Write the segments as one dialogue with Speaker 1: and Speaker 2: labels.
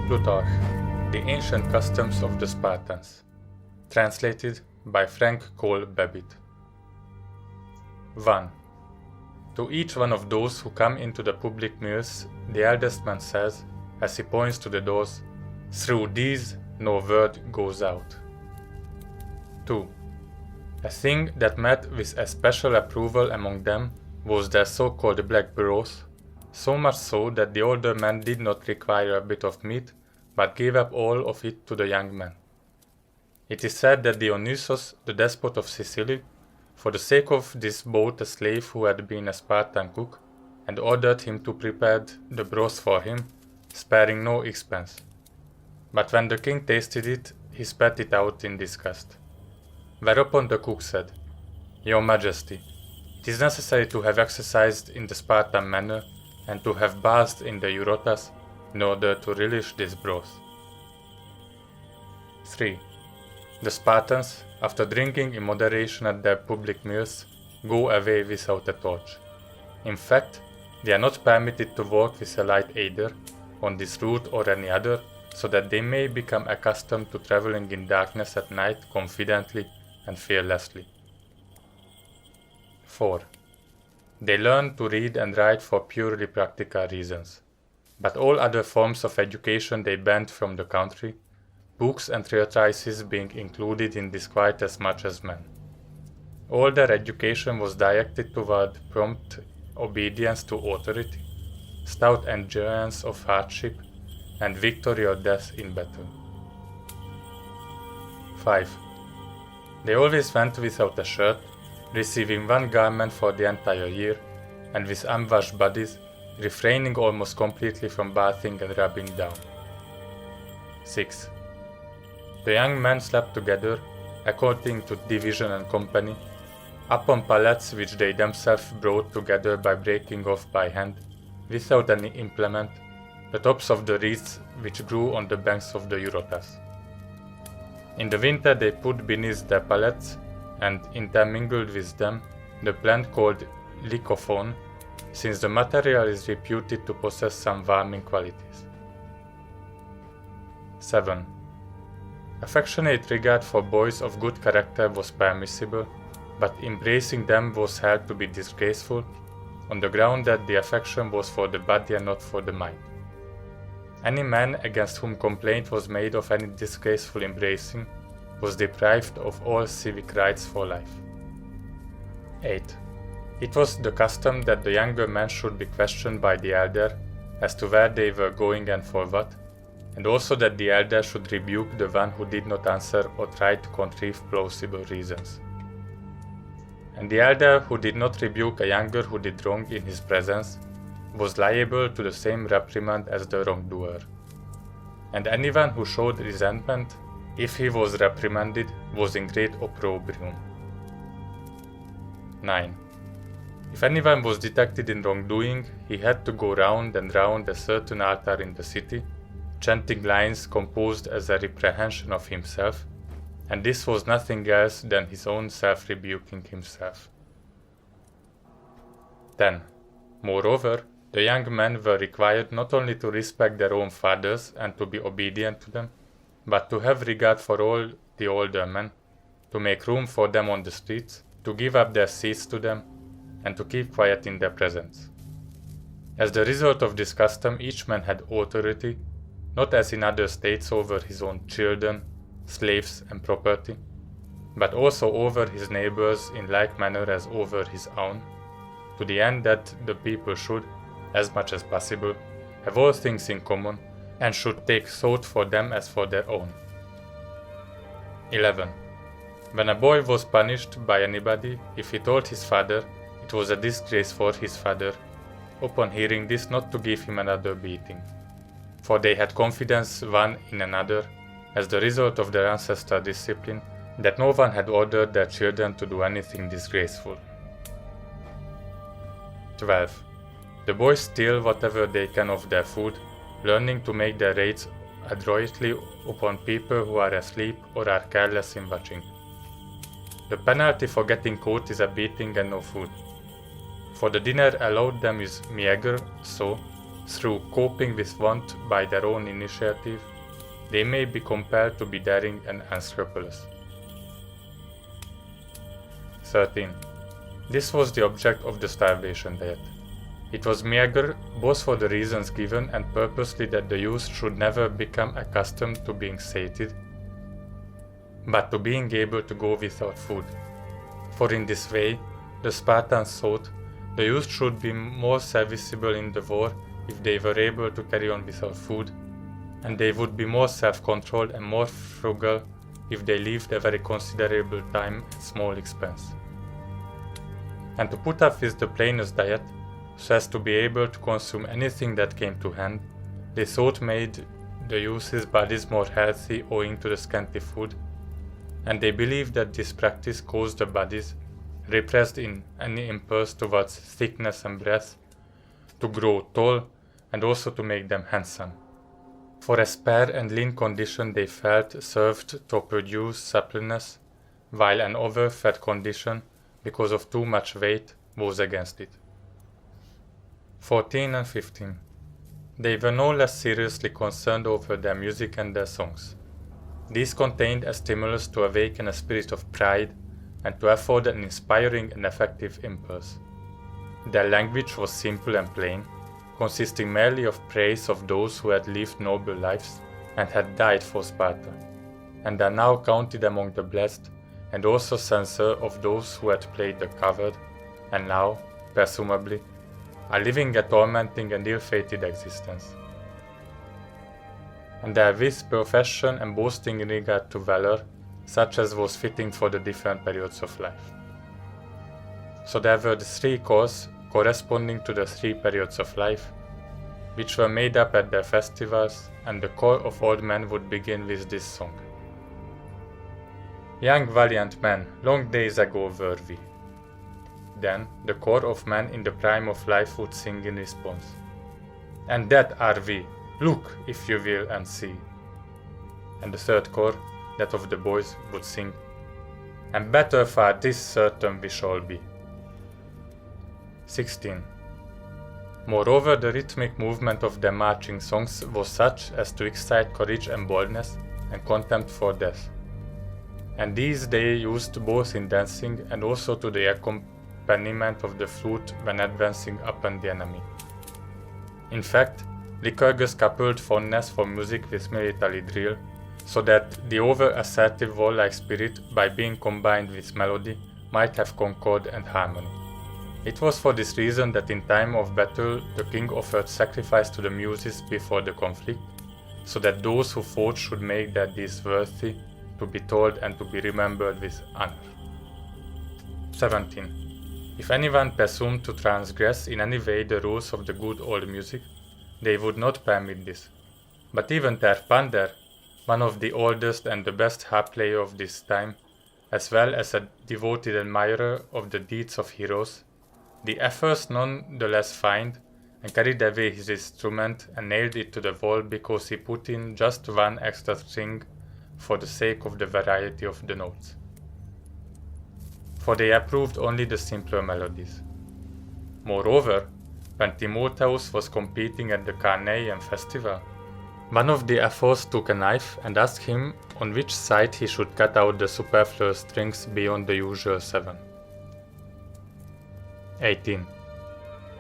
Speaker 1: Plutarch, The Ancient Customs of the Spartans. Translated by Frank Cole Babbitt. 1. To each one of those who come into the public mills, the eldest man says, as he points to the doors, "Through these no word goes out." 2. A thing that met with especial approval among them was their so-called black broth, so much so that the older men did not require a bit of meat, but gave up all of it to the young men. It is said that Dionysus, the despot of Sicily, for the sake of this bought a slave who had been a Spartan cook, and ordered him to prepare the broth for him, sparing no expense. But when the king tasted it, he spat it out in disgust. Whereupon the cook said, "Your Majesty, it is necessary to have exercised in the Spartan manner, and to have bathed in the Eurotas, in order to relish this broth." 3. The Spartans, after drinking in moderation at their public meals, go away without a torch. In fact, they are not permitted to walk with a light either, on this route or any other, so that they may become accustomed to traveling in darkness at night confidently and fearlessly. 4. They learn to read and write for purely practical reasons, but all other forms of education they banned from the country, books and treatises being included in this quite as much as men. All their education was directed toward prompt obedience to authority, stout endurance of hardship, and victory or death in battle. 5. They always went without a shirt, receiving one garment for the entire year, and with unwashed bodies, refraining almost completely from bathing and rubbing down. 6. The young men slept together, according to division and company, upon pallets which they themselves brought together by breaking off by hand, without any implement, the tops of the reeds which grew on the banks of the Eurotas. In the winter they put beneath their pallets, and intermingled with them, the plant called lycophone, since the material is reputed to possess some warming qualities. 7. Affectionate regard for boys of good character was permissible, but embracing them was held to be disgraceful, on the ground that the affection was for the body and not for the mind. Any man against whom complaint was made of any disgraceful embracing was deprived of all civic rights for life. 8. It was the custom that the younger men should be questioned by the elder as to where they were going and for what, and also that the elder should rebuke the one who did not answer or tried to contrive plausible reasons. And the elder who did not rebuke a younger who did wrong in his presence was liable to the same reprimand as the wrongdoer. And anyone who showed resentment, if he was reprimanded, was in great opprobrium. 9. If anyone was detected in wrongdoing, he had to go round and round a certain altar in the city, chanting lines composed as a reprehension of himself, and this was nothing else than his own self-rebuking himself. 10. Moreover, the young men were required not only to respect their own fathers and to be obedient to them, but to have regard for all the older men, to make room for them on the streets, to give up their seats to them, and to keep quiet in their presence. As the result of this custom, each man had authority, not as in other states over his own children, slaves, and property, but also over his neighbors in like manner as over his own, to the end that the people should, as much as possible, have all things in common, and should take thought for them as for their own. 11. When a boy was punished by anybody, if he told his father, it was a disgrace for his father, upon hearing this, not to give him another beating. For they had confidence one in another, as the result of their ancestral discipline, that no one had ordered their children to do anything disgraceful. 12. The boys steal whatever they can of their food, learning to make their raids adroitly upon people who are asleep or are careless in watching. The penalty for getting caught is a beating and no food. For the dinner allowed them is meager, so, through coping with want by their own initiative, they may be compelled to be daring and unscrupulous. 13. This was the object of the starvation diet. It was meager both for the reasons given and purposely that the youth should never become accustomed to being sated, but to being able to go without food. For in this way, the Spartans thought, the youth should be more serviceable in the war if they were able to carry on without food, and they would be more self-controlled and more frugal if they lived a very considerable time at small expense. And to put up with the plainest diet, so as to be able to consume anything that came to hand, they thought made the youth's bodies more healthy owing to the scanty food, and they believed that this practice caused the bodies, repressed in any impulse towards thickness and breadth, to grow tall and also to make them handsome. For a spare and lean condition they felt served to produce suppleness, while an overfed condition, because of too much weight, was against it. 14 and 15. They were no less seriously concerned over their music and their songs. These contained a stimulus to awaken a spirit of pride and to afford an inspiring and effective impulse. Their language was simple and plain, consisting merely of praise of those who had lived noble lives and had died for Sparta, and are now counted among the blessed, and also censure of those who had played the coward, and now, presumably, are living a tormenting and ill-fated existence. And their with profession and boasting in regard to valor, such as was fitting for the different periods of life. So there were the three corps corresponding to the three periods of life, which were made up at their festivals, and the corps of old men would begin with this song. Young valiant men, long days ago were we. Then the corps of men in the prime of life would sing in response. And that are we, look, if you will, and see. And the third corps, that of the boys, would sing, and better far this certain we shall be. 16. Moreover, the rhythmic movement of their marching songs was such as to excite courage and boldness, and contempt for death. And these they used both in dancing and also to the accompaniment of the flute when advancing upon the enemy. In fact, Lycurgus coupled fondness for music with military drill, so that the over-assertive warlike spirit, by being combined with melody, might have concord and harmony. It was for this reason that in time of battle the king offered sacrifice to the muses before the conflict, so that those who fought should make their deeds worthy to be told and to be remembered with honor. 17. If anyone presumed to transgress in any way the rules of the good old music, they would not permit this. But even Terpander, one of the oldest and the best harp player of this time, as well as a devoted admirer of the deeds of heroes, the Ephors none the less fined and carried away his instrument and nailed it to the wall because he put in just one extra string for the sake of the variety of the notes. For they approved only the simpler melodies. Moreover, when Timotheus was competing at the Carnean festival, one of the Ephors took a knife and asked him on which side he should cut out the superfluous strings beyond the usual 7. 18.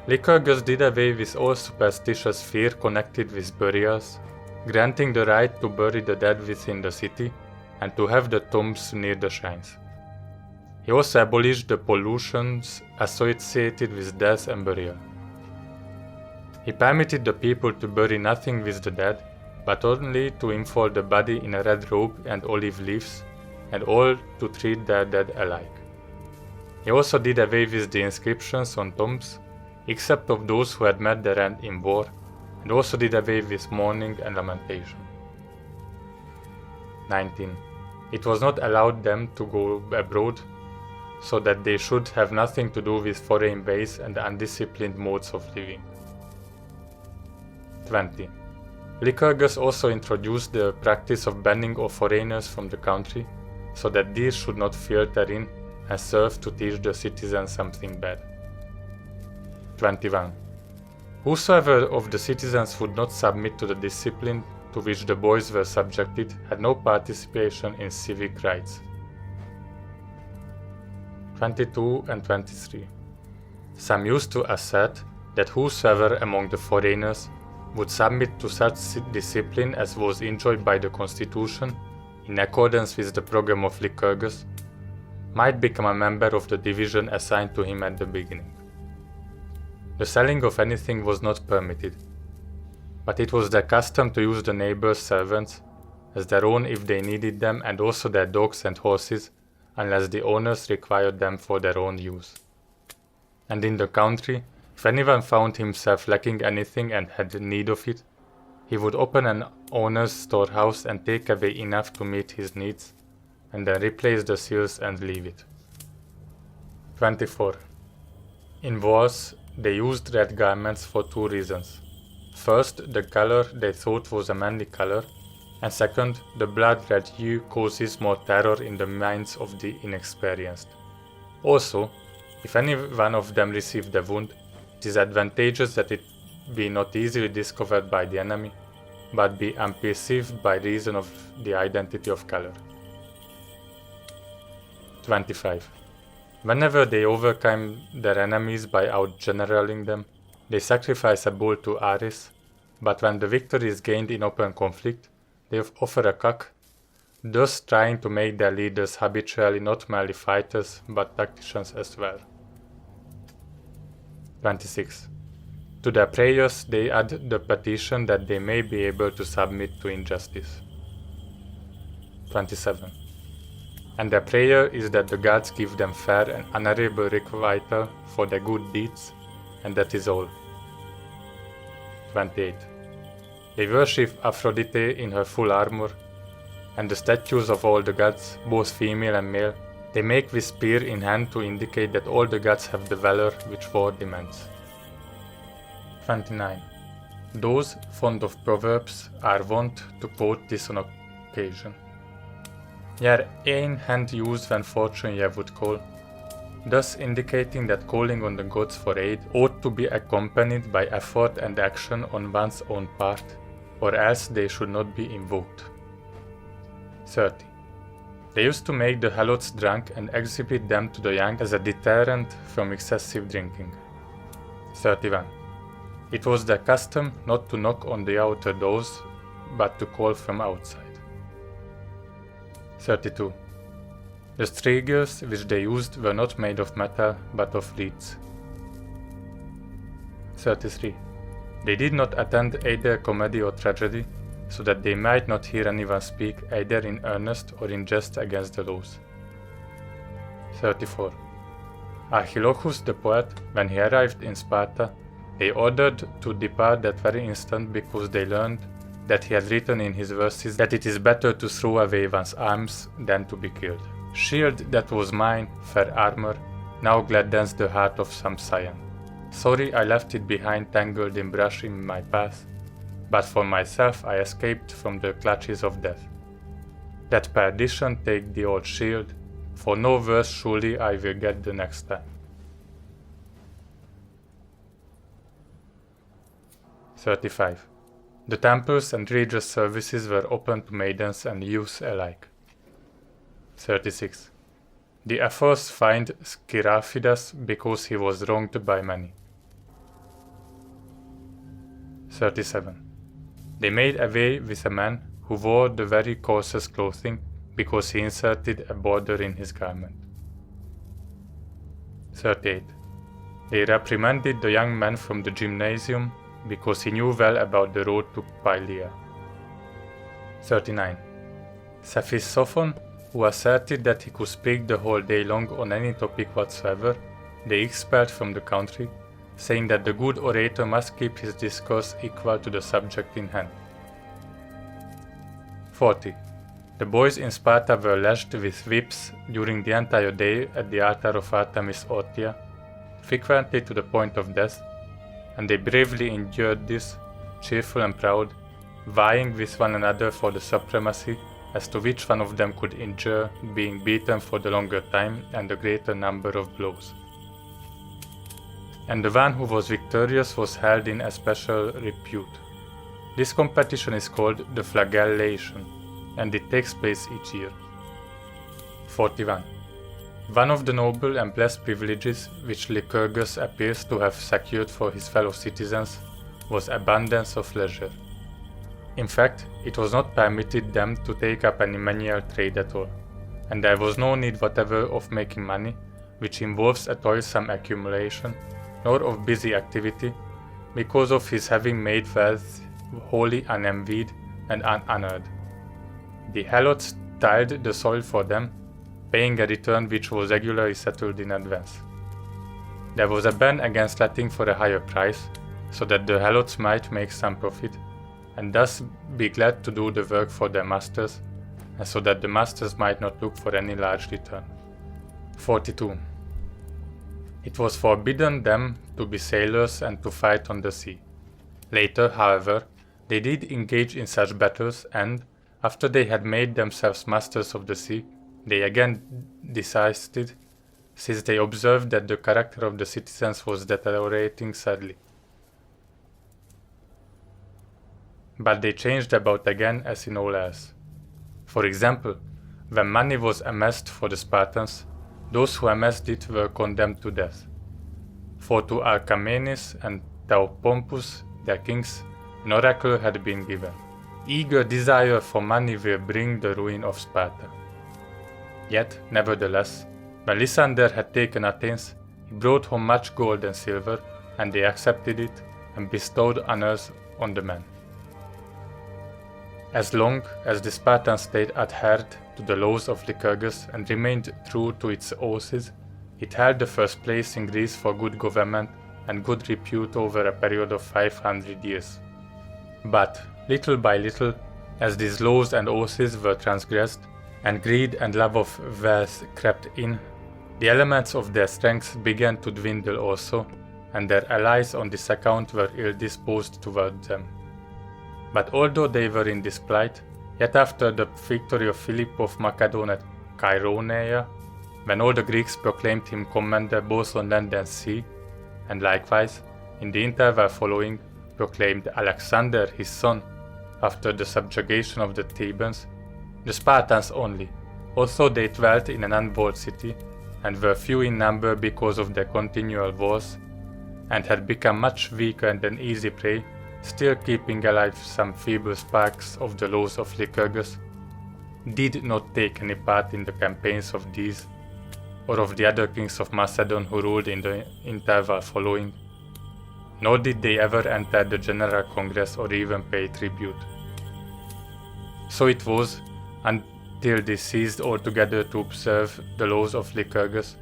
Speaker 1: Lycurgus did away with all superstitious fear connected with burials, granting the right to bury the dead within the city and to have the tombs near the shrines. He also abolished the pollutions associated with death and burial. He permitted the people to bury nothing with the dead, but only to enfold the body in a red robe and olive leaves, and all to treat their dead alike. He also did away with the inscriptions on tombs, except of those who had met their end in war, and also did away with mourning and lamentation. 19. It was not allowed them to go abroad, so that they should have nothing to do with foreign ways and undisciplined modes of living. 20. Lycurgus also introduced the practice of banning all foreigners from the country, so that these should not filter in and serve to teach the citizens something bad. 21. Whosoever of the citizens would not submit to the discipline to which the boys were subjected had no participation in civic rights. 22 and 23. Some used to assert that whosoever among the foreigners would submit to such discipline as was enjoined by the constitution, in accordance with the program of Lycurgus, might become a member of the division assigned to him at the beginning. The selling of anything was not permitted, but it was their custom to use the neighbors' servants as their own if they needed them, and also their dogs and horses, unless the owners required them for their own use. And in the country, if anyone found himself lacking anything and had need of it, he would open an owner's storehouse and take away enough to meet his needs, and then replace the seals and leave it. 24. In wars, they used red garments for two reasons. First, the color they thought was a manly color, and second, the blood red hue causes more terror in the minds of the inexperienced. Also, if any one of them received a wound, it is advantageous that it be not easily discovered by the enemy, but be unperceived by reason of the identity of color. 25. Whenever they overcame their enemies by outgeneraling them, they sacrifice a bull to Ares, but when the victory is gained in open conflict, they offer a cock, thus trying to make their leaders habitually not merely fighters, but tacticians as well. 26. To their prayers they add the petition that they may be able to submit to injustice. 27. And their prayer is that the gods give them fair and honorable requital for their good deeds, and that is all. 28. They worship Aphrodite in her full armor, and the statues of all the gods, both female and male, they make with spear in hand to indicate that all the gods have the valor which war demands. 29. Those fond of proverbs are wont to quote this on occasion. Jer ein hand use when fortune ye would call, thus indicating that calling on the gods for aid ought to be accompanied by effort and action on one's own part, or else they should not be invoked. 30. They used to make the helots drunk and exhibit them to the young as a deterrent from excessive drinking. 31. It was their custom not to knock on the outer doors, but to call from outside. 32. The strigils which they used were not made of metal, but of reeds. 33. They did not attend either comedy or tragedy, so that they might not hear anyone speak either in earnest or in jest against the laws. 34. Archilochus the poet, when he arrived in Sparta, they ordered to depart that very instant because they learned that he had written in his verses that it is better to throw away one's arms than to be killed. Shield that was mine, fair armor, now gladdens the heart of some scion. Sorry I left it behind tangled in brush in my path, but for myself I escaped from the clutches of death. That perdition take the old shield, for no worse surely I will get the next time. 35. The temples and religious services were open to maidens and youths alike. 36. The Ephors fined Sciraphidas because he was wronged by many. 37. They made away with a man who wore the very coarsest clothing because he inserted a border in his garment. 38. They reprimanded the young man from the gymnasium because he knew well about the road to Pylia. 39. Cephisophon, who asserted that he could speak the whole day long on any topic whatsoever, they expelled from the country, saying that the good orator must keep his discourse equal to the subject in hand. 40. The boys in Sparta were lashed with whips during the entire day at the altar of Artemis Orthia, frequently to the point of death, and they bravely endured this, cheerful and proud, vying with one another for the supremacy as to which one of them could endure being beaten for the longer time and the greater number of blows. and the one who was victorious was held in especial repute. This competition is called the flagellation, and it takes place each year. 41. One of the noble and blessed privileges which Lycurgus appears to have secured for his fellow citizens was abundance of leisure. In fact, it was not permitted them to take up any manual trade at all, and there was no need whatever of making money, which involves a toilsome accumulation, nor of busy activity, because of his having made wealth wholly unenvied and unhonored. The helots tilled the soil for them, paying a return which was regularly settled in advance. There was a ban against letting for a higher price, so that the helots might make some profit, and thus be glad to do the work for their masters, and so that the masters might not look for any large return. 42. It was forbidden them to be sailors and to fight on the sea. Later, however, they did engage in such battles, and, after they had made themselves masters of the sea, they again desisted, since they observed that the character of the citizens was deteriorating sadly. But they changed about again as in all else. For example, when money was amassed for the Spartans, those who amassed it were condemned to death. For to Alcamenes and Theopompus, their kings, an oracle had been given. Eager desire for money will bring the ruin of Sparta. Yet, nevertheless, when Lysander had taken Athens, he brought home much gold and silver, and they accepted it and bestowed honors on the men. As long as the Spartan state adhered to the laws of Lycurgus and remained true to its oaths, it held the first place in Greece for good government and good repute over a period of 500 years. But, little by little, as these laws and oaths were transgressed, and greed and love of wealth crept in, the elements of their strength began to dwindle also, and their allies on this account were ill-disposed toward them. But although they were in this plight, yet after the victory of Philip of Macedon at Chaeronea, when all the Greeks proclaimed him commander both on land and sea, and likewise, in the interval following, proclaimed Alexander his son, after the subjugation of the Thebans, the Spartans only, although they dwelt in an unwalled city, and were few in number because of their continual wars, and had become much weaker and an easy prey, still keeping alive some feeble sparks of the laws of Lycurgus, did not take any part in the campaigns of these, or of the other kings of Macedon who ruled in the interval following, nor did they ever enter the general congress or even pay tribute. So it was, until they ceased altogether to observe the laws of Lycurgus,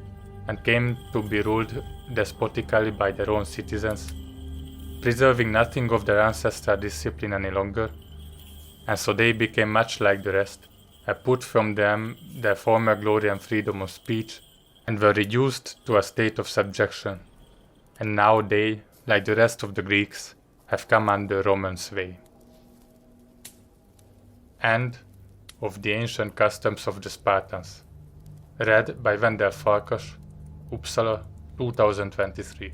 Speaker 1: and came to be ruled despotically by their own citizens, preserving nothing of their ancestral discipline any longer, and so they became much like the rest, and put from them their former glory and freedom of speech, and were reduced to a state of subjection, and now they, like the rest of the Greeks, have come under Roman sway. End of the Ancient Customs of the Spartans. Read by Wendell Farkas, Uppsala, 2023.